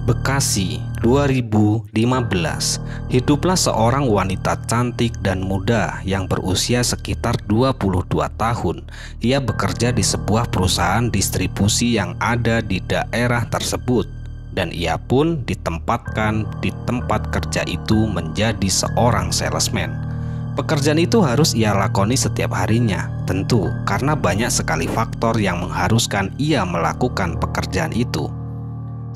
Bekasi 2015. Hiduplah seorang wanita cantik dan muda yang berusia sekitar 22 tahun. Ia bekerja di sebuah perusahaan distribusi yang ada di daerah tersebut, dan ia pun ditempatkan di tempat kerja itu menjadi seorang salesman. Pekerjaan itu harus ia lakoni setiap harinya, tentu karena banyak sekali faktor yang mengharuskan ia melakukan pekerjaan itu.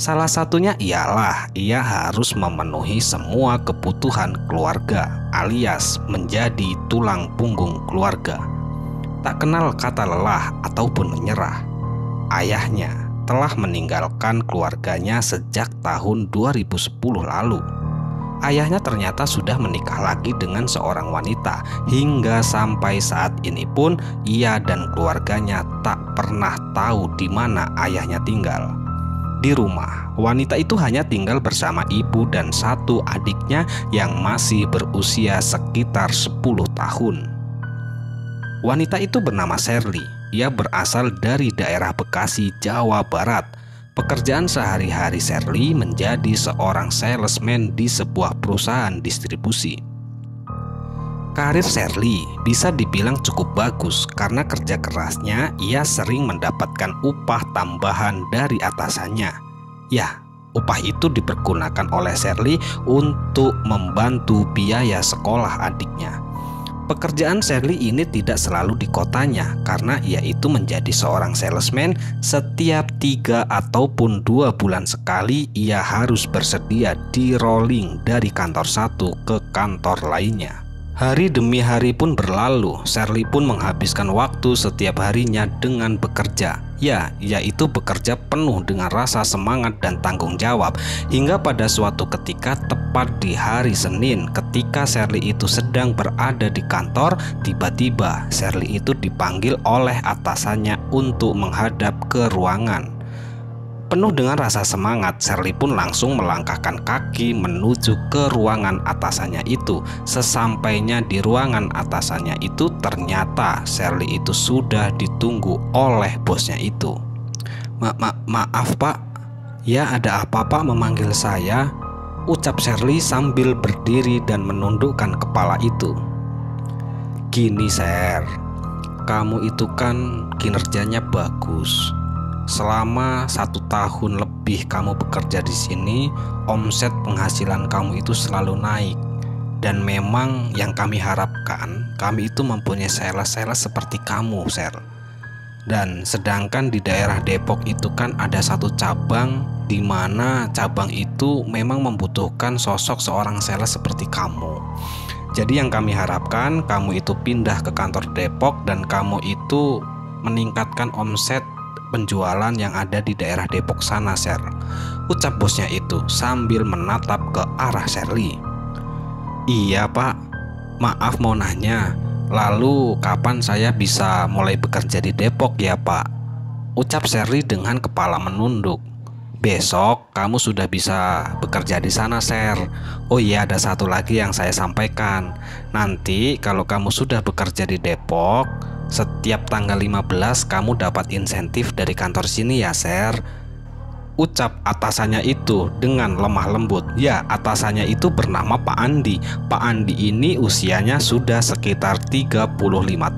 Salah satunya ialah ia harus memenuhi semua kebutuhan keluarga, alias menjadi tulang punggung keluarga. Tak kenal kata lelah ataupun menyerah. Ayahnya telah meninggalkan keluarganya sejak tahun 2010 lalu. Ayahnya ternyata sudah menikah lagi dengan seorang wanita. Hingga sampai saat ini pun ia dan keluarganya tak pernah tahu di mana ayahnya tinggal. Di rumah, wanita itu hanya tinggal bersama ibu dan satu adiknya yang masih berusia sekitar 10 tahun. Wanita itu bernama Sherly. Ia berasal dari daerah Bekasi, Jawa Barat. Pekerjaan sehari-hari Sherly menjadi seorang salesman di sebuah perusahaan distribusi. Karir Sherly bisa dibilang cukup bagus karena kerja kerasnya ia sering mendapatkan upah tambahan dari atasannya. Ya, upah itu dipergunakan oleh Sherly untuk membantu biaya sekolah adiknya. Pekerjaan Sherly ini tidak selalu di kotanya karena ia itu menjadi seorang salesman. Setiap 3 ataupun 2 bulan sekali ia harus bersedia di rolling dari kantor satu ke kantor lainnya. Hari demi hari pun berlalu, Sherly pun menghabiskan waktu setiap harinya dengan bekerja. Ya, yaitu bekerja penuh dengan rasa semangat dan tanggung jawab. Hingga pada suatu ketika tepat di hari Senin, ketika Sherly itu sedang berada di kantor, tiba-tiba Sherly itu dipanggil oleh atasannya untuk menghadap ke ruangan. Penuh dengan rasa semangat, Sherly pun langsung melangkahkan kaki menuju ke ruangan atasannya itu. Sesampainya di ruangan atasannya itu, ternyata Sherly itu sudah ditunggu oleh bosnya itu. Maaf pak, ya ada apa pak memanggil saya? Ucap Sherly sambil berdiri dan menundukkan kepala itu. Gini Sher, kamu itu kan kinerjanya bagus. Selama 1 tahun lebih kamu bekerja di sini, omset penghasilan kamu itu selalu naik. Dan memang yang kami harapkan, kami itu mempunyai sales-sales seperti kamu, Sher. Dan sedangkan di daerah Depok itu kan ada satu cabang, di mana cabang itu memang membutuhkan sosok seorang sales seperti kamu. Jadi yang kami harapkan, kamu itu pindah ke kantor Depok dan kamu itu meningkatkan omset penjualan yang ada di daerah Depok sana, Sher. Ucap bosnya itu sambil menatap ke arah Sherly. Iya pak, maaf mau nanya, lalu kapan saya bisa mulai bekerja di Depok ya pak? Ucap Sherly dengan kepala menunduk. Besok kamu sudah bisa bekerja di sana, Sher. Oh iya, ada satu lagi yang saya sampaikan. Nanti kalau kamu sudah bekerja di Depok, setiap tanggal 15 kamu dapat insentif dari kantor sini ya, Sher. Ucap atasannya itu dengan lemah lembut. Ya, atasannya itu bernama Pak Andi. Pak Andi ini usianya sudah sekitar 35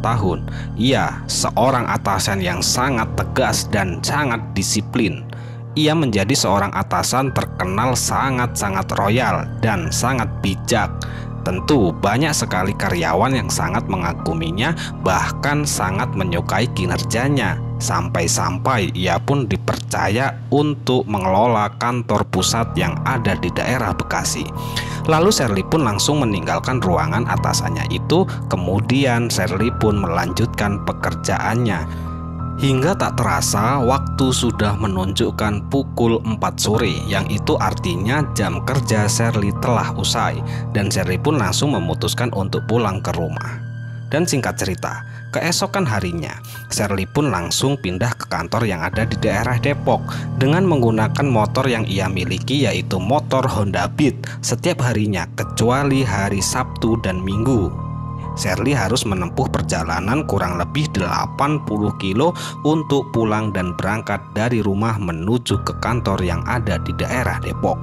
tahun. Ia seorang atasan yang sangat tegas dan sangat disiplin. Ia menjadi seorang atasan terkenal sangat-sangat royal dan sangat bijak. Tentu banyak sekali karyawan yang sangat mengaguminya, bahkan sangat menyukai kinerjanya. Sampai-sampai ia pun dipercaya untuk mengelola kantor pusat yang ada di daerah Bekasi. Lalu Sherly pun langsung meninggalkan ruangan atasannya itu. Kemudian Sherly pun melanjutkan pekerjaannya. Hingga tak terasa waktu sudah menunjukkan pukul 4 sore, yang itu artinya jam kerja Sherly telah usai. Dan Sherly pun langsung memutuskan untuk pulang ke rumah. Dan singkat cerita, keesokan harinya Sherly pun langsung pindah ke kantor yang ada di daerah Depok dengan menggunakan motor yang ia miliki, yaitu motor Honda Beat, setiap harinya kecuali hari Sabtu dan Minggu. Sherly harus menempuh perjalanan kurang lebih 80 kilo untuk pulang dan berangkat dari rumah menuju ke kantor yang ada di daerah Depok.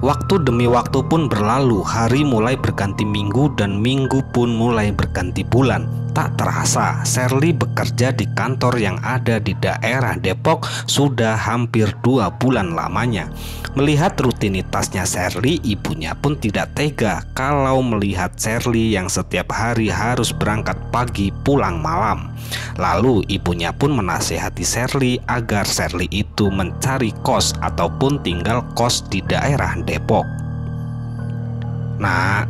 Waktu demi waktu pun berlalu, hari mulai berganti minggu dan minggu pun mulai berganti bulan. Tak terasa, Sherly bekerja di kantor yang ada di daerah Depok sudah hampir 2 bulan lamanya. Melihat rutinitasnya Sherly, ibunya pun tidak tega kalau melihat Sherly yang setiap hari harus berangkat pagi pulang malam. Lalu ibunya pun menasihati Sherly agar Sherly itu mencari kos ataupun tinggal kos di daerah Depok. Nak,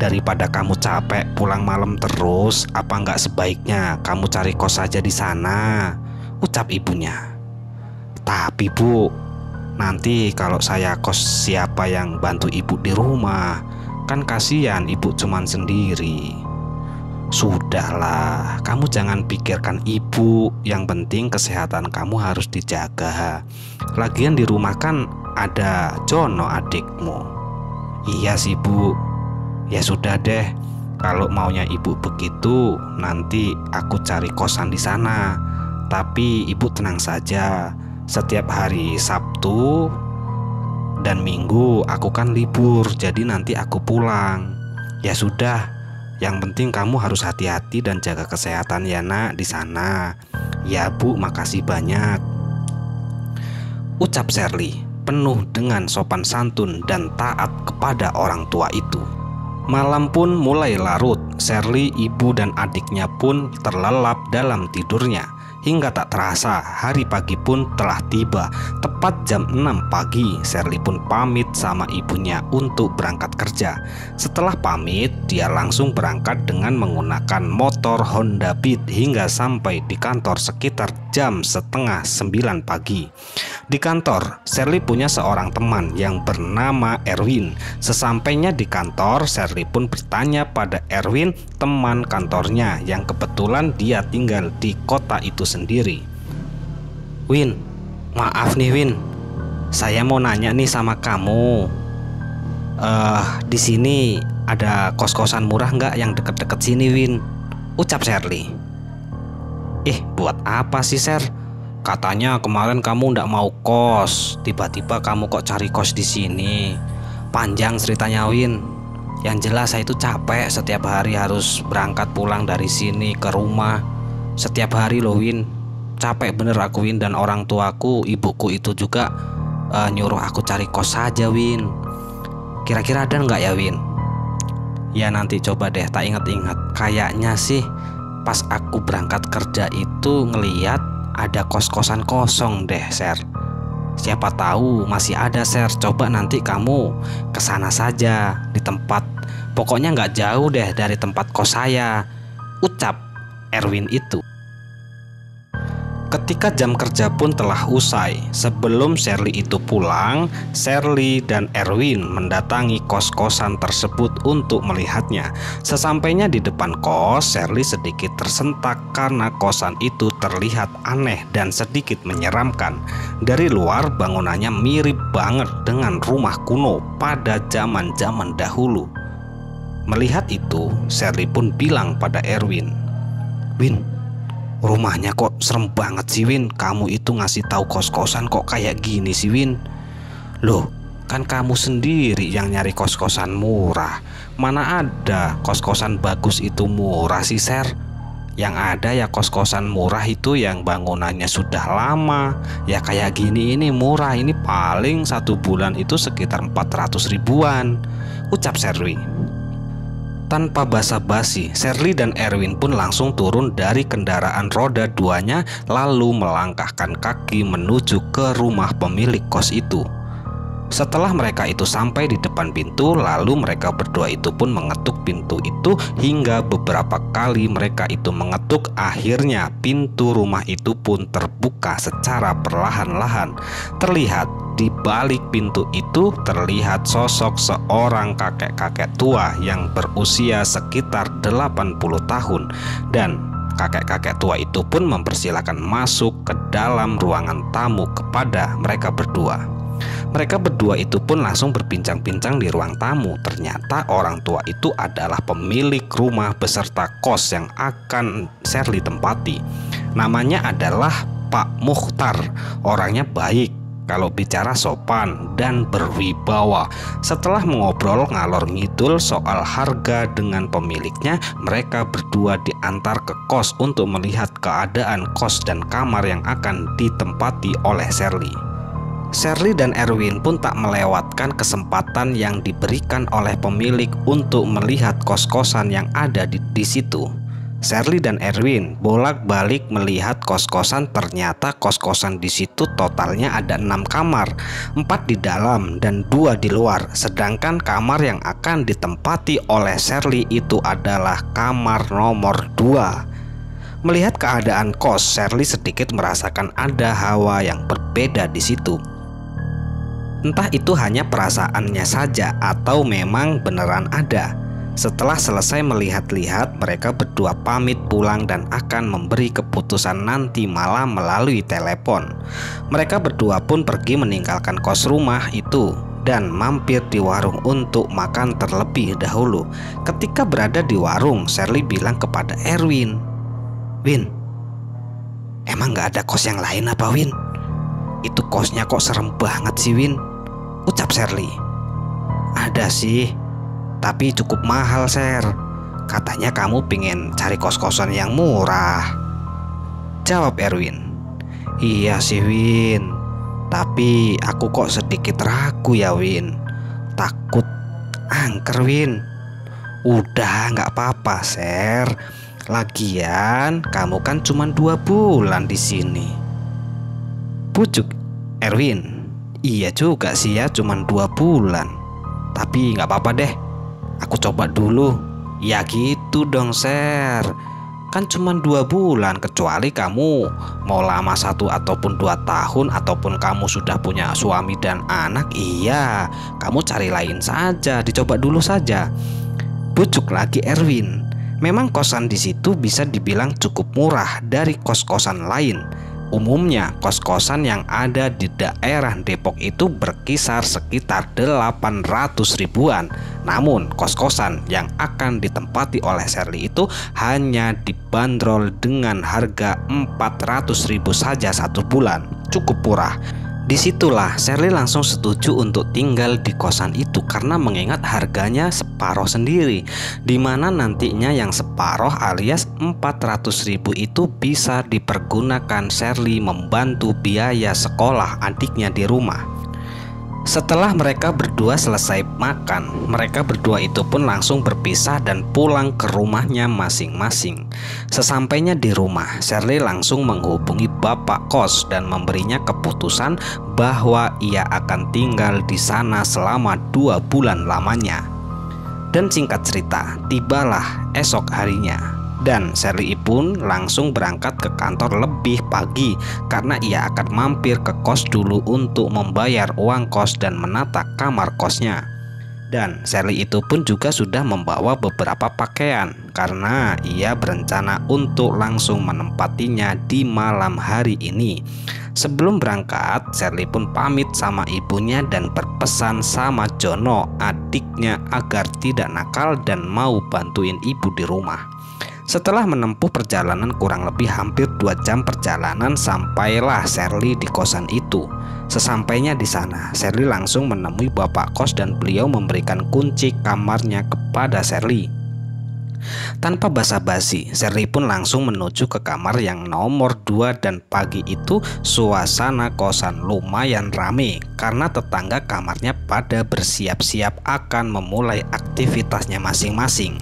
daripada kamu capek pulang malam terus, apa nggak sebaiknya kamu cari kos saja di sana? Ucap ibunya. Tapi Bu, nanti kalau saya kos siapa yang bantu ibu di rumah? Kan kasihan ibu cuman sendiri. Sudahlah, kamu jangan pikirkan ibu, yang penting kesehatan kamu harus dijaga. Lagian di rumah kan ada Jono adikmu. Iya sih Bu. Ya sudah deh, kalau maunya ibu begitu, nanti aku cari kosan di sana. Tapi ibu tenang saja, setiap hari Sabtu dan Minggu aku kan libur, jadi nanti aku pulang. Ya sudah, yang penting kamu harus hati-hati dan jaga kesehatan ya nak di sana. Ya Bu, makasih banyak. Ucap Sherly penuh dengan sopan santun dan taat kepada orang tua itu. Malam pun mulai larut. Sherly, ibu dan adiknya pun terlelap dalam tidurnya. Hingga tak terasa hari pagi pun telah tiba. Tepat jam 6 pagi, Sherly pun pamit sama ibunya untuk berangkat kerja. Setelah pamit, dia langsung berangkat dengan menggunakan motor Honda Beat hingga sampai di kantor sekitar jam setengah 9 pagi. Di kantor, Sherly punya seorang teman yang bernama Erwin. Sesampainya di kantor, Sherly pun bertanya pada Erwin, teman kantornya yang kebetulan dia tinggal di kota itu sendiri. Win, maaf nih Win, saya mau nanya nih sama kamu. Di sini ada kos-kosan murah nggak yang deket-deket sini Win? Ucap Sherly. Buat apa sih Sher? Katanya kemarin kamu ndak mau kos, tiba-tiba kamu kok cari kos di sini. Panjang ceritanya Win. Yang jelas saya itu capek setiap hari harus berangkat pulang dari sini ke rumah. Setiap hari loh Win, capek bener aku Win, dan orang tuaku, ibuku itu juga nyuruh aku cari kos saja Win. Kira-kira ada nggak ya Win? Ya nanti coba deh tak ingat-ingat. Kayaknya sih pas aku berangkat kerja itu ngeliat ada kos-kosan kosong deh Sher. Siapa tahu masih ada Sher. Coba nanti kamu kesana saja di tempat. Pokoknya nggak jauh deh dari tempat kos saya. Ucap Erwin itu. Ketika jam kerja pun telah usai, sebelum Sherly itu pulang, Sherly dan Erwin mendatangi kos-kosan tersebut untuk melihatnya. Sesampainya di depan kos, Sherly sedikit tersentak karena kosan itu terlihat aneh dan sedikit menyeramkan. Dari luar, bangunannya mirip banget dengan rumah kuno pada zaman-zaman dahulu. Melihat itu, Sherly pun bilang pada Erwin, Win, rumahnya kok serem banget sih Win. Kamu itu ngasih tahu kos-kosan kok kayak gini sih Win. Loh, kan kamu sendiri yang nyari kos-kosan murah. Mana ada kos-kosan bagus itu murah sih Sher. Yang ada ya kos-kosan murah itu yang bangunannya sudah lama. Ya kayak gini ini murah. Ini paling 1 bulan itu sekitar 400 ribuan. Ucap Sherly. Tanpa basa-basi, Sherly dan Erwin pun langsung turun dari kendaraan roda 2-nya lalu melangkahkan kaki menuju ke rumah pemilik kos itu. Setelah mereka itu sampai di depan pintu, lalu mereka berdua itu pun mengetuk pintu itu hingga beberapa kali mereka itu mengetuk. Akhirnya pintu rumah itu pun terbuka secara perlahan-lahan. Terlihat di balik pintu itu terlihat sosok seorang kakek-kakek tua yang berusia sekitar 80 tahun. Dan kakek-kakek tua itu pun mempersilahkan masuk ke dalam ruangan tamu kepada mereka berdua. Mereka berdua itu pun langsung berbincang-bincang di ruang tamu. Ternyata orang tua itu adalah pemilik rumah beserta kos yang akan Sherly tempati. Namanya adalah Pak Mukhtar. Orangnya baik, kalau bicara sopan dan berwibawa. Setelah mengobrol ngalor ngidul soal harga dengan pemiliknya, mereka berdua diantar ke kos untuk melihat keadaan kos dan kamar yang akan ditempati oleh Sherly. Sherly dan Erwin pun tak melewatkan kesempatan yang diberikan oleh pemilik untuk melihat kos-kosan yang ada di situ. Sherly dan Erwin bolak-balik melihat kos-kosan. Ternyata kos-kosan di situ totalnya ada 6 kamar, 4 di dalam dan 2 di luar. Sedangkan kamar yang akan ditempati oleh Sherly itu adalah kamar nomor 2. Melihat keadaan kos, Sherly sedikit merasakan ada hawa yang berbeda di situ. Entah itu hanya perasaannya saja atau memang beneran ada. Setelah selesai melihat-lihat, mereka berdua pamit pulang dan akan memberi keputusan nanti malam melalui telepon. Mereka berdua pun pergi meninggalkan kos rumah itu dan mampir di warung untuk makan terlebih dahulu. Ketika berada di warung, Sherly bilang kepada Erwin, "Win, emang gak ada kos yang lain apa, Win? Itu kosnya kok serem banget sih, Win," ucap Sherly. "Ada sih, tapi cukup mahal, Sher. Katanya kamu pengen cari kos-kosan yang murah," jawab Erwin. "Iya sih, Win, tapi aku kok sedikit ragu ya, Win. Takut angker, Win." "Udah gak apa-apa, Sher. Lagian kamu kan cuma 2 bulan di sini," pujuk Erwin. "Iya juga sih ya, cuma 2 bulan. Tapi gak apa-apa deh, aku coba dulu." "Ya gitu dong, Sher. Kan cuma 2 bulan. Kecuali kamu mau lama 1 ataupun 2 tahun, ataupun kamu sudah punya suami dan anak, iya, kamu cari lain saja, dicoba dulu saja," pujuk lagi Erwin. Memang kosan di situ bisa dibilang cukup murah dari kos-kosan lain. Umumnya kos-kosan yang ada di daerah Depok itu berkisar sekitar 800 ribuan. Namun kos-kosan yang akan ditempati oleh Sherly itu hanya dibanderol dengan harga 400 ribu saja 1 bulan. Cukup murah. Disitulah Sherly langsung setuju untuk tinggal di kosan itu karena mengingat harganya separuh sendiri, dimana nantinya yang separuh alias 400 ribu itu bisa dipergunakan Sherly membantu biaya sekolah adiknya di rumah. Setelah mereka berdua selesai makan, mereka berdua itu pun langsung berpisah dan pulang ke rumahnya masing-masing. Sesampainya di rumah, Sherly langsung menghubungi bapak kos dan memberinya keputusan bahwa ia akan tinggal di sana selama 2 bulan lamanya. Dan singkat cerita, tibalah esok harinya. Dan Sherly pun langsung berangkat ke kantor lebih pagi karena ia akan mampir ke kos dulu untuk membayar uang kos dan menata kamar kosnya. Dan Sherly itu pun juga sudah membawa beberapa pakaian karena ia berencana untuk langsung menempatinya di malam hari ini. Sebelum berangkat, Sherly pun pamit sama ibunya dan berpesan sama Jono, adiknya, agar tidak nakal dan mau bantuin ibu di rumah. Setelah menempuh perjalanan kurang lebih hampir 2 jam perjalanan, sampailah Sherly di kosan itu. Sesampainya di sana, Sherly langsung menemui bapak kos dan beliau memberikan kunci kamarnya kepada Sherly. Tanpa basa-basi, Sherly pun langsung menuju ke kamar yang nomor 2 dan pagi itu suasana kosan lumayan rame karena tetangga kamarnya pada bersiap-siap akan memulai aktivitasnya masing-masing.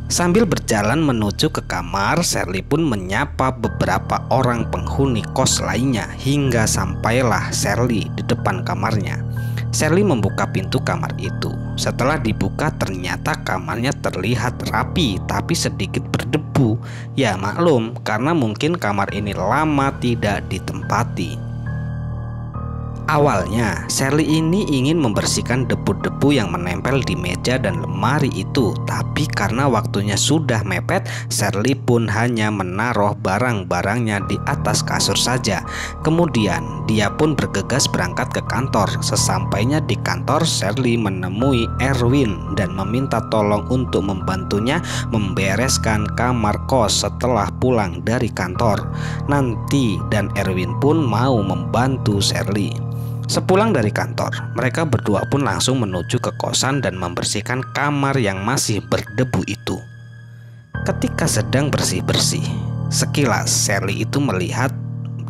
Sambil berjalan menuju ke kamar, Sherly pun menyapa beberapa orang penghuni kos lainnya hingga sampailah Sherly di depan kamarnya. Sherly membuka pintu kamar itu. Setelah dibuka, ternyata kamarnya terlihat rapi tapi sedikit berdebu. Ya maklum, karena mungkin kamar ini lama tidak ditempati. Awalnya, Sherly ini ingin membersihkan debu-debu yang menempel di meja dan lemari itu, tapi karena waktunya sudah mepet, Sherly pun hanya menaruh barang-barangnya di atas kasur saja. Kemudian, dia pun bergegas berangkat ke kantor. Sesampainya di kantor, Sherly menemui Erwin dan meminta tolong untuk membantunya membereskan kamar kos setelah pulang dari kantor. Nanti dan Erwin pun mau membantu Sherly. Sepulang dari kantor, mereka berdua pun langsung menuju ke kosan dan membersihkan kamar yang masih berdebu itu. Ketika sedang bersih-bersih, sekilas Sherly itu melihat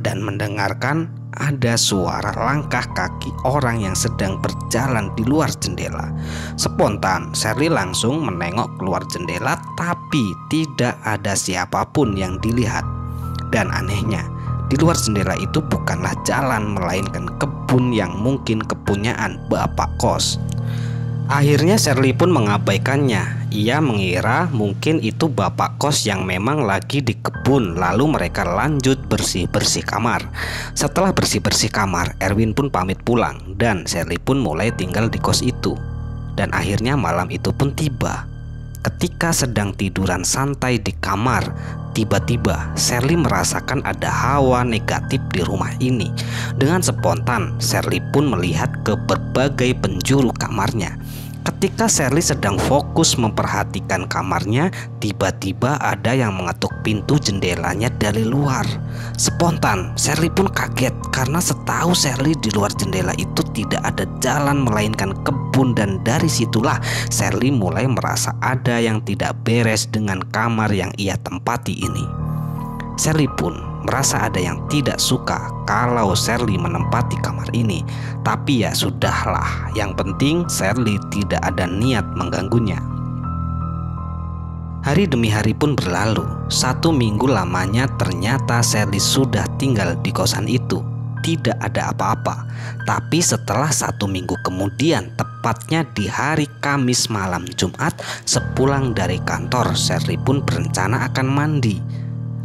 dan mendengarkan ada suara langkah kaki orang yang sedang berjalan di luar jendela. Spontan, Sherly langsung menengok keluar jendela, tapi tidak ada siapapun yang dilihat. Dan anehnya, di luar jendela itu bukanlah jalan, melainkan kebun yang mungkin kepunyaan bapak kos. Akhirnya Sherly pun mengabaikannya. Ia mengira mungkin itu bapak kos yang memang lagi di kebun. Lalu mereka lanjut bersih-bersih kamar. Setelah bersih-bersih kamar, Erwin pun pamit pulang dan Sherly pun mulai tinggal di kos itu. Dan akhirnya malam itu pun tiba. Ketika sedang tiduran santai di kamar, tiba-tiba Sherly merasakan ada hawa negatif di rumah ini. Dengan spontan, Sherly pun melihat ke berbagai penjuru kamarnya. Ketika Sherly sedang fokus memperhatikan kamarnya, tiba-tiba ada yang mengetuk pintu jendelanya dari luar. Spontan, Sherly pun kaget karena setahu Sherly di luar jendela itu tidak ada jalan melainkan kebun, dan dari situlah Sherly mulai merasa ada yang tidak beres dengan kamar yang ia tempati ini. Sherly pun merasa ada yang tidak suka kalau Sherly menempati kamar ini. Tapi ya sudahlah, yang penting Sherly tidak ada niat mengganggunya. Hari demi hari pun berlalu. 1 minggu lamanya ternyata Sherly sudah tinggal di kosan itu. Tidak ada apa-apa. Tapi setelah 1 minggu kemudian, tepatnya di hari Kamis malam Jumat, sepulang dari kantor, Sherly pun berencana akan mandi.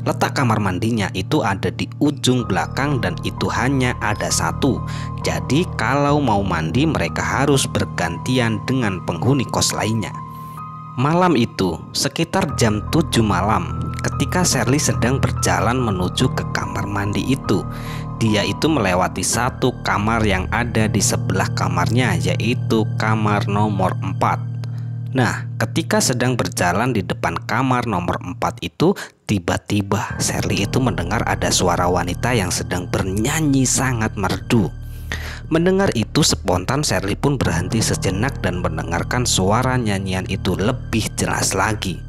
Letak kamar mandinya itu ada di ujung belakang dan itu hanya ada satu. Jadi kalau mau mandi mereka harus bergantian dengan penghuni kos lainnya. Malam itu sekitar jam 7 malam, ketika Sherly sedang berjalan menuju ke kamar mandi itu, dia itu melewati satu kamar yang ada di sebelah kamarnya, yaitu kamar nomor 4. Nah, ketika sedang berjalan di depan kamar nomor 4 itu, tiba-tiba Sherly itu mendengar ada suara wanita yang sedang bernyanyi sangat merdu. Mendengar itu, spontan Sherly pun berhenti sejenak dan mendengarkan suara nyanyian itu lebih jelas lagi.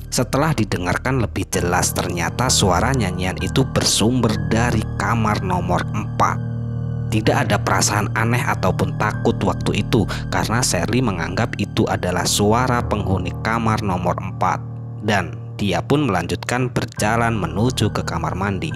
Setelah didengarkan lebih jelas, ternyata suara nyanyian itu bersumber dari kamar nomor 4. Tidak ada perasaan aneh ataupun takut waktu itu, karena Sherly menganggap itu adalah suara penghuni kamar nomor 4. Dan dia pun melanjutkan berjalan menuju ke kamar mandi.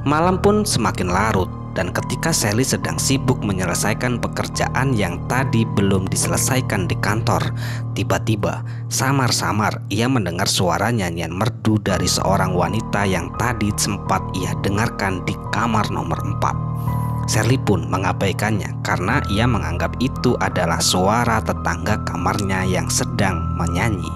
Malam pun semakin larut, dan ketika Sherly sedang sibuk menyelesaikan pekerjaan yang tadi belum diselesaikan di kantor, tiba-tiba samar-samar ia mendengar suara nyanyian merdu dari seorang wanita yang tadi sempat ia dengarkan di kamar nomor 4. Sherly pun mengabaikannya karena ia menganggap itu adalah suara tetangga kamarnya yang sedang menyanyi.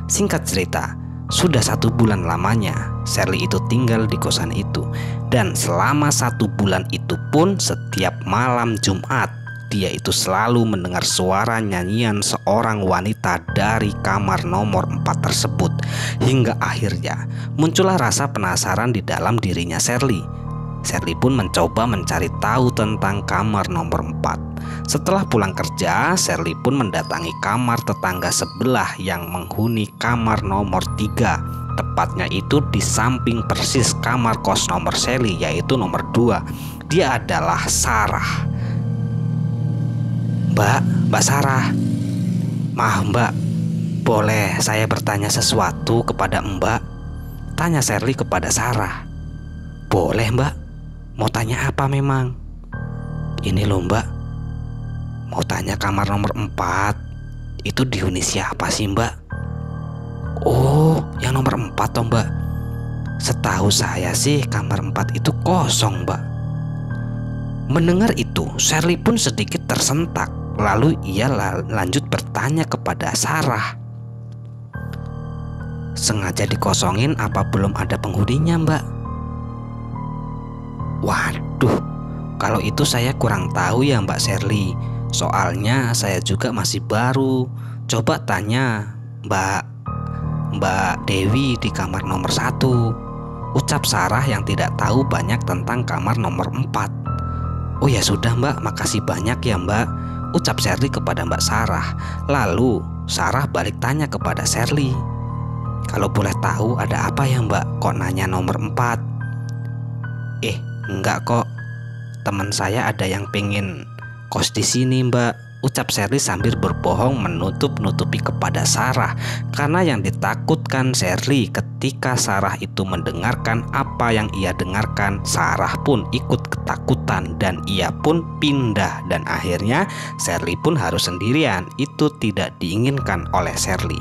Singkat cerita, sudah 1 bulan lamanya Sherly itu tinggal di kosan itu. Dan selama 1 bulan itu pun setiap malam Jumat dia itu selalu mendengar suara nyanyian seorang wanita dari kamar nomor 4 tersebut. Hingga akhirnya muncullah rasa penasaran di dalam dirinya Sherly. Sherly pun mencoba mencari tahu tentang kamar nomor 4. Setelah pulang kerja, Sherly pun mendatangi kamar tetangga sebelah yang menghuni kamar nomor 3. Tepatnya itu di samping persis kamar kos nomor Sherly, yaitu nomor 2. Dia adalah Sarah. Mbak Sarah. Maaf Mbak, boleh saya bertanya sesuatu kepada Mbak? Tanya Sherly kepada Sarah. Boleh Mbak. Mau tanya apa memang? Ini loh Mbak, mau tanya kamar nomor 4 itu dihuni siapa sih Mbak? Oh, yang nomor 4 toh Mbak. Setahu saya sih kamar 4 itu kosong Mbak. Mendengar itu, Sherly pun sedikit tersentak. Lalu ia lanjut bertanya kepada Sarah. "Sengaja dikosongin apa belum ada penghuninya, Mbak?" "Waduh, kalau itu saya kurang tahu ya Mbak Sherly. Soalnya saya juga masih baru. Coba tanya Mbak Dewi di kamar nomor 1, ucap Sarah yang tidak tahu banyak tentang kamar nomor 4. "Oh ya sudah Mbak, makasih banyak ya Mbak," ucap Sherly kepada Mbak Sarah. Lalu Sarah balik tanya kepada Sherly, "Kalau boleh tahu ada apa ya Mbak, kok nanya nomor 4? Enggak kok, teman saya ada yang pengen kos di sini Mbak," ucap Sherly sambil berbohong menutup-nutupi kepada Sarah. Karena yang ditakutkan Sherly ketika Sarah itu mendengarkan apa yang ia dengarkan, Sarah pun ikut ketakutan dan ia pun pindah, dan akhirnya Sherly pun harus sendirian. Itu tidak diinginkan oleh Sherly.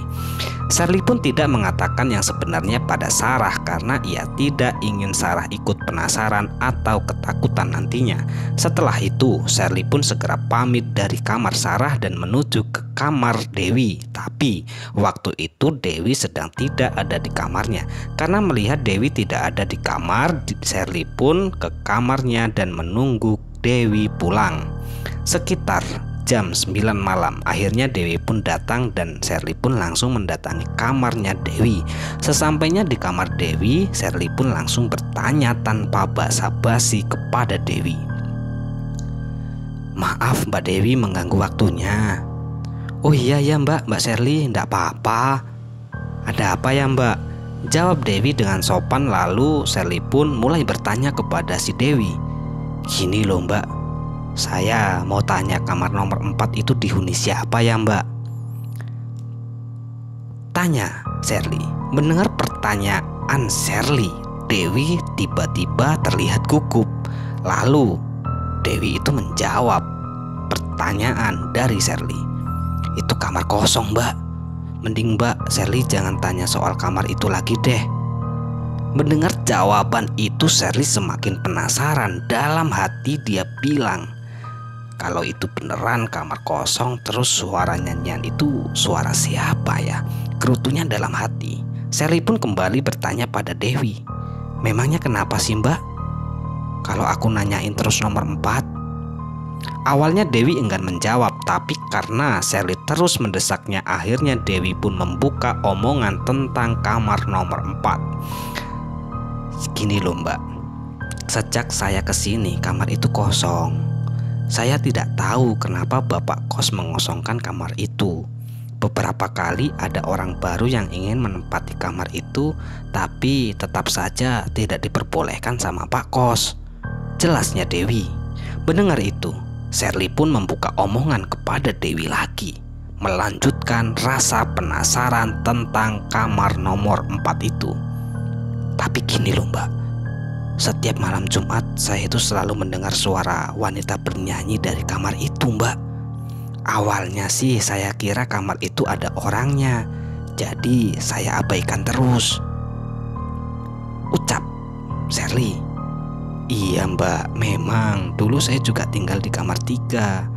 Sherly pun tidak mengatakan yang sebenarnya pada Sarah karena ia tidak ingin Sarah ikut penasaran atau ketakutan nantinya. Setelah itu, Sherly pun segera pamit dari kamar Sarah dan menuju ke kamar Dewi. Tapi waktu itu Dewi sedang tidak ada di kamarnya. Karena melihat Dewi tidak ada di kamar, Sherly pun ke kamarnya dan menunggu Dewi pulang. Sekitar jam 9 malam, akhirnya Dewi pun datang dan Sherly pun langsung mendatangi kamarnya Dewi. Sesampainya di kamar Dewi, Sherly pun langsung bertanya tanpa basa-basi kepada Dewi. "Maaf Mbak Dewi mengganggu waktunya." "Oh iya ya Mbak Sherly, enggak apa-apa." "Ada apa ya Mbak?" jawab Dewi dengan sopan. Lalu Sherly pun mulai bertanya kepada si Dewi. "Gini loh Mbak, saya mau tanya kamar nomor 4 itu dihuni siapa ya Mbak?" tanya Sherly. Mendengar pertanyaan Sherly, Dewi tiba-tiba terlihat gugup. Lalu Dewi itu menjawab pertanyaan dari Sherly. "Itu kamar kosong Mbak. Mending Mbak Sherly jangan tanya soal kamar itu lagi deh." Mendengar jawaban itu, Sherly semakin penasaran. Dalam hati dia bilang, kalau itu beneran kamar kosong, terus suara nyanyian itu suara siapa ya? Gerutunya dalam hati. Sherly pun kembali bertanya pada Dewi, "Memangnya kenapa sih Mbak? Kalau aku nanyain terus nomor 4? Awalnya Dewi enggan menjawab, tapi karena Sherly terus mendesaknya, akhirnya Dewi pun membuka omongan tentang kamar nomor 4. "Gini loh Mbak, sejak saya kesini kamar itu kosong. Saya tidak tahu kenapa Bapak kos mengosongkan kamar itu. Beberapa kali ada orang baru yang ingin menempati kamar itu, tapi tetap saja tidak diperbolehkan sama Pak Kos," jelasnya Dewi. Mendengar itu, Sherly pun membuka omongan kepada Dewi lagi, melanjutkan rasa penasaran tentang kamar nomor 4 itu. "Tapi gini loh Mbak, setiap malam Jumat saya itu selalu mendengar suara wanita bernyanyi dari kamar itu Mbak. Awalnya sih saya kira kamar itu ada orangnya, jadi saya abaikan terus," ucap Sherly. "Iya Mbak, memang dulu saya juga tinggal di kamar 3,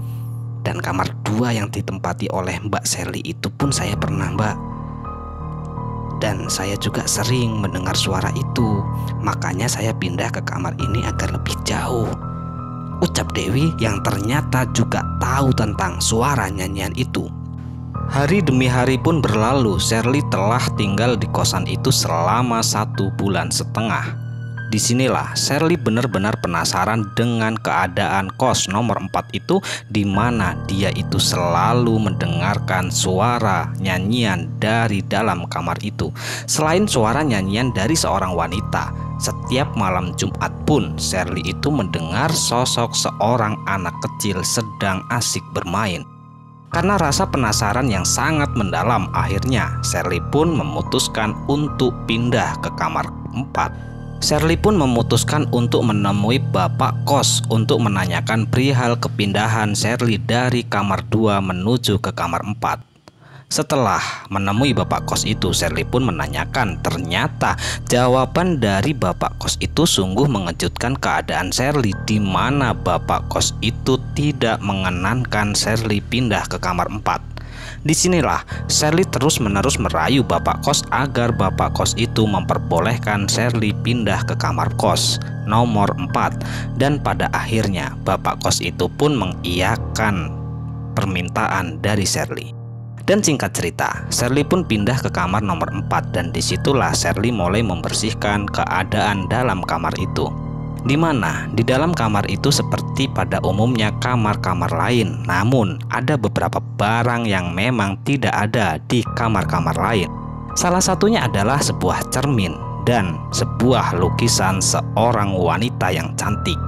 dan kamar 2 yang ditempati oleh Mbak Sherly itu pun saya pernah Mbak. Dan saya juga sering mendengar suara itu, makanya saya pindah ke kamar ini agar lebih jauh," ucap Dewi yang ternyata juga tahu tentang suara nyanyian itu. Hari demi hari pun berlalu. Sherly telah tinggal di kosan itu selama 1,5 bulan. Disinilah Sherly benar-benar penasaran dengan keadaan kos nomor 4 itu, di mana dia itu selalu mendengarkan suara nyanyian dari dalam kamar itu. Selain suara nyanyian dari seorang wanita, setiap malam Jumat pun Sherly itu mendengar sosok seorang anak kecil sedang asik bermain. Karena rasa penasaran yang sangat mendalam, akhirnya Sherly pun memutuskan untuk pindah ke kamar 4. Sherly pun memutuskan untuk menemui Bapak Kos untuk menanyakan perihal kepindahan Sherly dari kamar 2 menuju ke kamar 4. Setelah menemui bapak kos itu, Sherly pun menanyakan. Ternyata jawaban dari bapak kos itu sungguh mengejutkan keadaan Sherly, di mana bapak kos itu tidak mengenankan Sherly pindah ke kamar 4. Disinilah Sherly terus-menerus merayu bapak kos agar bapak kos itu memperbolehkan Sherly pindah ke kamar kos nomor 4. Dan pada akhirnya bapak kos itu pun mengiyakan permintaan dari Sherly. Dan singkat cerita, Sherly pun pindah ke kamar nomor 4, dan disitulah Sherly mulai membersihkan keadaan dalam kamar itu. Di mana di dalam kamar itu seperti pada umumnya kamar-kamar lain, namun ada beberapa barang yang memang tidak ada di kamar-kamar lain. Salah satunya adalah sebuah cermin dan sebuah lukisan seorang wanita yang cantik.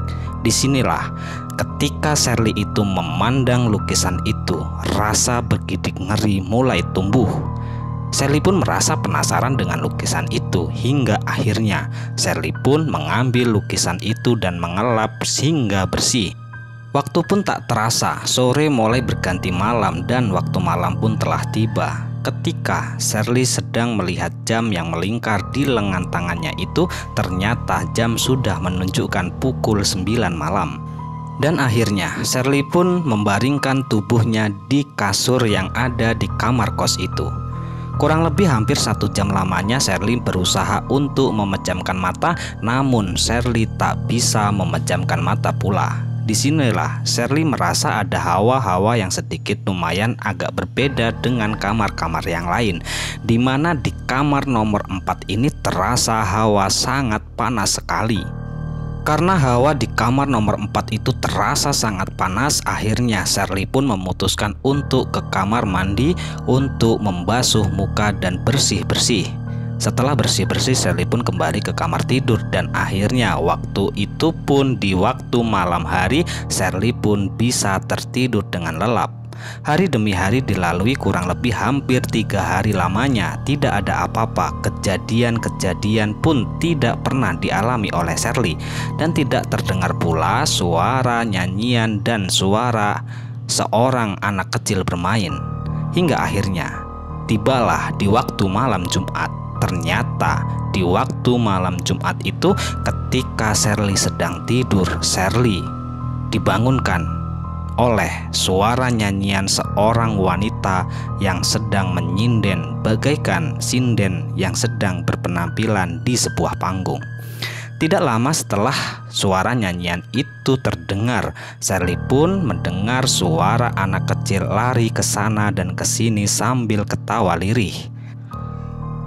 Disinilah ketika Sherly itu memandang lukisan itu, rasa bergidik ngeri mulai tumbuh. Sherly pun merasa penasaran dengan lukisan itu, hingga akhirnya Sherly pun mengambil lukisan itu dan mengelap hingga bersih. Waktu pun tak terasa, sore mulai berganti malam dan waktu malam pun telah tiba. Ketika Sherly sedang melihat jam yang melingkar di lengan tangannya itu, ternyata jam sudah menunjukkan pukul 9 malam. Dan akhirnya Sherly pun membaringkan tubuhnya di kasur yang ada di kamar kos itu. Kurang lebih hampir 1 jam lamanya Sherly berusaha untuk memejamkan mata, namun Sherly tak bisa memejamkan mata pula. Disinilah Sherly merasa ada hawa-hawa yang sedikit lumayan agak berbeda dengan kamar-kamar yang lain, di mana di kamar nomor 4 ini terasa hawa sangat panas sekali. Karena hawa di kamar nomor 4 itu terasa sangat panas, akhirnya Sherly pun memutuskan untuk ke kamar mandi untuk membasuh muka dan bersih-bersih. Setelah bersih-bersih, Sherly pun kembali ke kamar tidur, dan akhirnya waktu itu pun di waktu malam hari Sherly pun bisa tertidur dengan lelap. Hari demi hari dilalui, kurang lebih hampir 3 hari lamanya. Tidak ada apa-apa, kejadian-kejadian pun tidak pernah dialami oleh Sherly, dan tidak terdengar pula suara nyanyian dan suara seorang anak kecil bermain. Hingga akhirnya tibalah di waktu malam Jumat. Ternyata di waktu malam Jumat itu, ketika Sherly sedang tidur, Sherly dibangunkan oleh suara nyanyian seorang wanita yang sedang menyinden bagaikan sinden yang sedang berpenampilan di sebuah panggung. Tidak lama setelah suara nyanyian itu terdengar, Sherly pun mendengar suara anak kecil lari ke sana dan ke sini sambil ketawa lirih.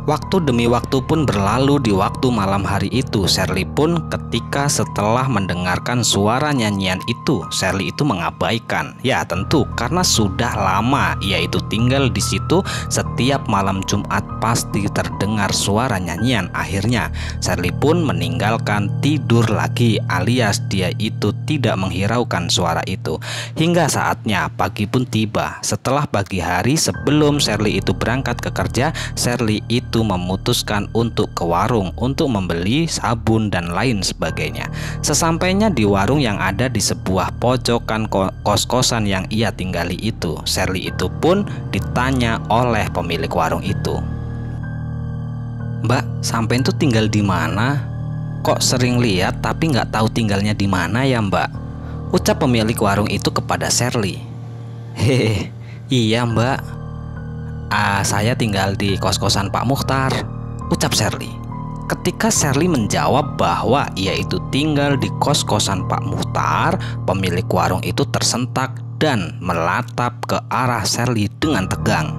Waktu demi waktu pun berlalu. Di waktu malam hari itu, Sherly pun ketika setelah mendengarkan suara nyanyian itu, Sherly itu mengabaikan. Ya tentu, karena sudah lama ia itu tinggal di situ, setiap malam Jumat pasti terdengar suara nyanyian. Akhirnya Sherly pun meninggalkan tidur lagi, alias dia itu tidak menghiraukan suara itu. Hingga saatnya pagi pun tiba. Setelah pagi hari, sebelum Sherly itu berangkat ke kerja, Sherly itu memutuskan untuk ke warung untuk membeli sabun dan lain sebagainya. Sesampainya di warung yang ada di sebuah pojokan kos-kosan yang ia tinggali itu, Sherly itu pun ditanya oleh pemilik warung itu, "Mbak, sampean tuh tinggal di mana? Kok sering lihat tapi nggak tahu tinggalnya di mana ya Mbak?" Ucap pemilik warung itu kepada Sherly. "Hehe, iya Mbak. Saya tinggal di kos-kosan Pak Mukhtar," ucap Sherly. Ketika Sherly menjawab bahwa ia itu tinggal di kos-kosan Pak Mukhtar, pemilik warung itu tersentak dan melatap ke arah Sherly dengan tegang.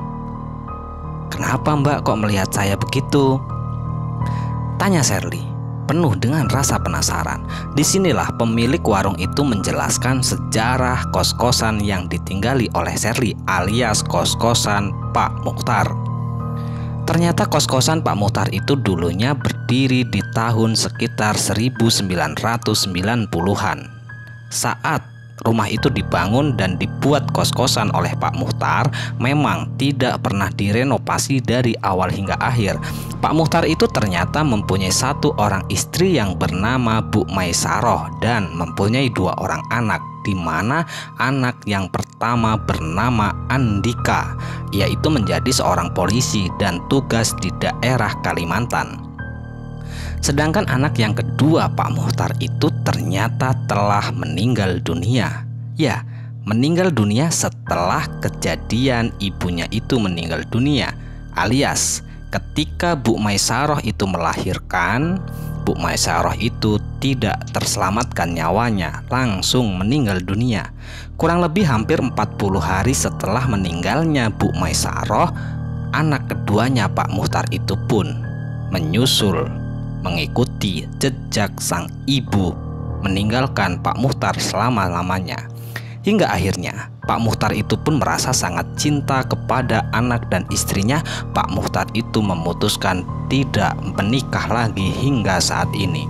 "Kenapa Mbak kok melihat saya begitu?" tanya Sherly, penuh dengan rasa penasaran. Disinilah pemilik warung itu menjelaskan sejarah kos-kosan yang ditinggali oleh Sherly, alias kos-kosan Pak Mukhtar. Ternyata kos-kosan Pak Mukhtar itu dulunya berdiri di tahun sekitar 1990-an. Saat rumah itu dibangun dan dibuat kos-kosan oleh Pak Mukhtar, memang tidak pernah direnovasi dari awal hingga akhir. Pak Mukhtar itu ternyata mempunyai 1 orang istri yang bernama Bu Maisaroh dan mempunyai 2 orang anak. di mana anak yang pertama bernama Andika. Ia itu menjadi seorang polisi dan tugas di daerah Kalimantan. Sedangkan anak yang kedua Pak Muhtar itu ternyata telah meninggal dunia. Ya, meninggal dunia setelah kejadian ibunya itu meninggal dunia, alias ketika Bu Maisaroh itu melahirkan, Bu Maisaroh itu tidak terselamatkan nyawanya, langsung meninggal dunia. Kurang lebih hampir 40 hari setelah meninggalnya Bu Maisaroh, anak keduanya Pak Muhtar itu pun menyusul mengikuti jejak sang ibu, meninggalkan Pak Muhtar selama-lamanya. Hingga akhirnya Pak Muhtar itu pun merasa sangat cinta kepada anak dan istrinya. Pak Muhtar itu memutuskan tidak menikah lagi hingga saat ini.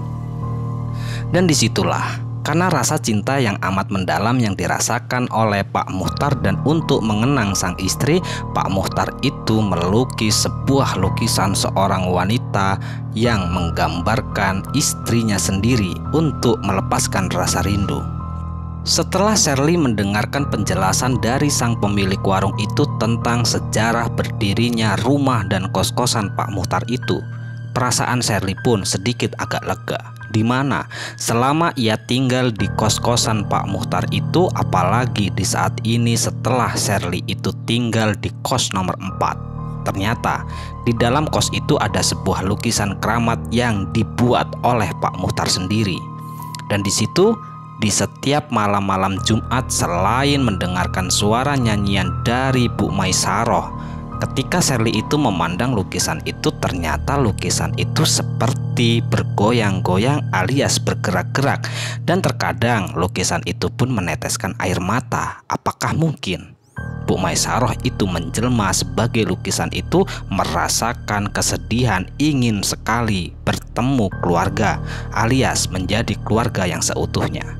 Dan disitulah karena rasa cinta yang amat mendalam yang dirasakan oleh Pak Muhtar, dan untuk mengenang sang istri, Pak Muhtar itu melukis sebuah lukisan seorang wanita yang menggambarkan istrinya sendiri untuk melepaskan rasa rindu. Setelah Sherly mendengarkan penjelasan dari sang pemilik warung itu tentang sejarah berdirinya rumah dan kos-kosan Pak Muhtar itu, perasaan Sherly pun sedikit agak lega, di mana selama ia tinggal di kos-kosan Pak Muhtar itu, apalagi di saat ini setelah Sherly itu tinggal di kos nomor 4, ternyata di dalam kos itu ada sebuah lukisan keramat yang dibuat oleh Pak Muhtar sendiri. Dan di situ, di setiap malam-malam Jumat, selain mendengarkan suara nyanyian dari Bu Maisaroh, ketika Sherly itu memandang lukisan itu, ternyata lukisan itu seperti bergoyang-goyang alias bergerak-gerak, dan terkadang lukisan itu pun meneteskan air mata. Apakah mungkin Bu Maisaroh itu menjelma sebagai lukisan itu, merasakan kesedihan, ingin sekali bertemu keluarga alias menjadi keluarga yang seutuhnya?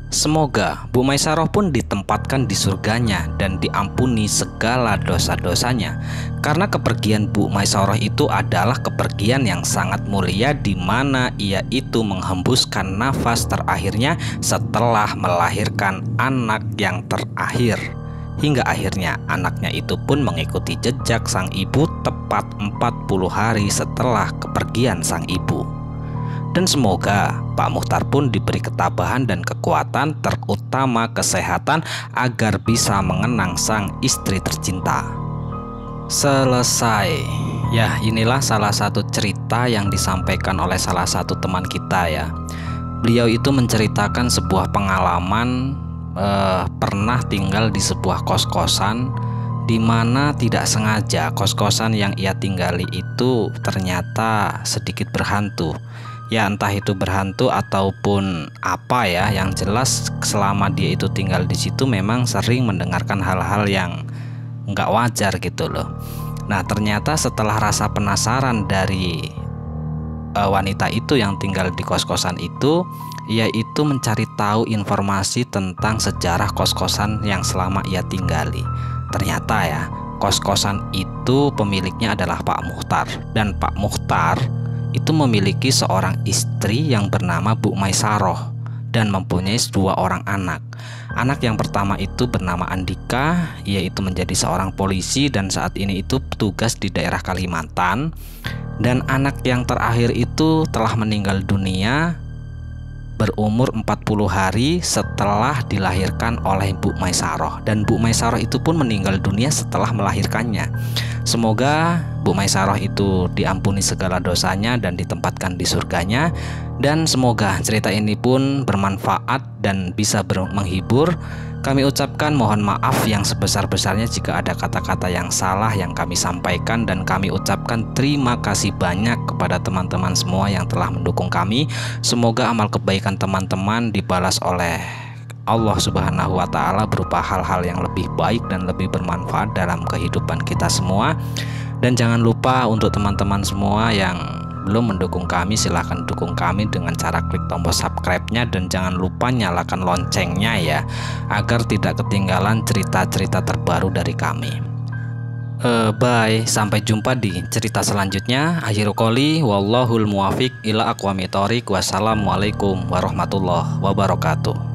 Semoga Bu Maisaroh pun ditempatkan di surganya dan diampuni segala dosa-dosanya, karena kepergian Bu Maisaroh itu adalah kepergian yang sangat mulia, di mana ia itu menghembuskan nafas terakhirnya setelah melahirkan anak yang terakhir. Hingga akhirnya anaknya itu pun mengikuti jejak sang ibu tepat 40 hari setelah kepergian sang ibu. Dan semoga Pak Muhtar pun diberi ketabahan dan kekuatan, terutama kesehatan, agar bisa mengenang sang istri tercinta. Selesai. Ya, inilah salah satu cerita yang disampaikan oleh salah satu teman kita ya. Beliau itu menceritakan sebuah pengalaman pernah tinggal di sebuah kos-kosan, di mana tidak sengaja kos-kosan yang ia tinggali itu ternyata sedikit berhantu. Ya, entah itu berhantu ataupun apa ya, yang jelas selama dia itu tinggal di situ memang sering mendengarkan hal-hal yang nggak wajar gitu loh. Nah, ternyata setelah rasa penasaran dari wanita itu yang tinggal di kos-kosan itu, ia itu mencari tahu informasi tentang sejarah kos-kosan yang selama ia tinggali. Ternyata ya, kos-kosan itu pemiliknya adalah Pak Muhtar, dan Pak Muhtar itu memiliki seorang istri yang bernama Bu Maisaroh dan mempunyai 2 orang anak. Anak yang pertama itu bernama Andika, ia itu menjadi seorang polisi dan saat ini itu petugas di daerah Kalimantan. Dan anak yang terakhir itu telah meninggal dunia berumur 40 hari setelah dilahirkan oleh Bu Maisaroh, dan Bu Maisaroh itu pun meninggal dunia setelah melahirkannya. Semoga Bu Maisaroh itu diampuni segala dosanya dan ditempatkan di surganya, dan semoga cerita ini pun bermanfaat dan bisa menghibur. Kami ucapkan mohon maaf yang sebesar-besarnya jika ada kata-kata yang salah yang kami sampaikan, dan kami ucapkan terima kasih banyak kepada teman-teman semua yang telah mendukung kami. Semoga amal kebaikan teman-teman dibalas oleh Allah Subhanahu wa Ta'ala berupa hal-hal yang lebih baik dan lebih bermanfaat dalam kehidupan kita semua. Dan jangan lupa untuk teman-teman semua yang belum mendukung kami, silahkan dukung kami dengan cara klik tombol subscribe-nya, dan jangan lupa nyalakan loncengnya ya, agar tidak ketinggalan cerita-cerita terbaru dari kami. Bye, sampai jumpa di cerita selanjutnya. Akhirul qouli wallahul muwafiq ila aqwamit thoriq. Wassalamualaikum warahmatullahi wabarakatuh.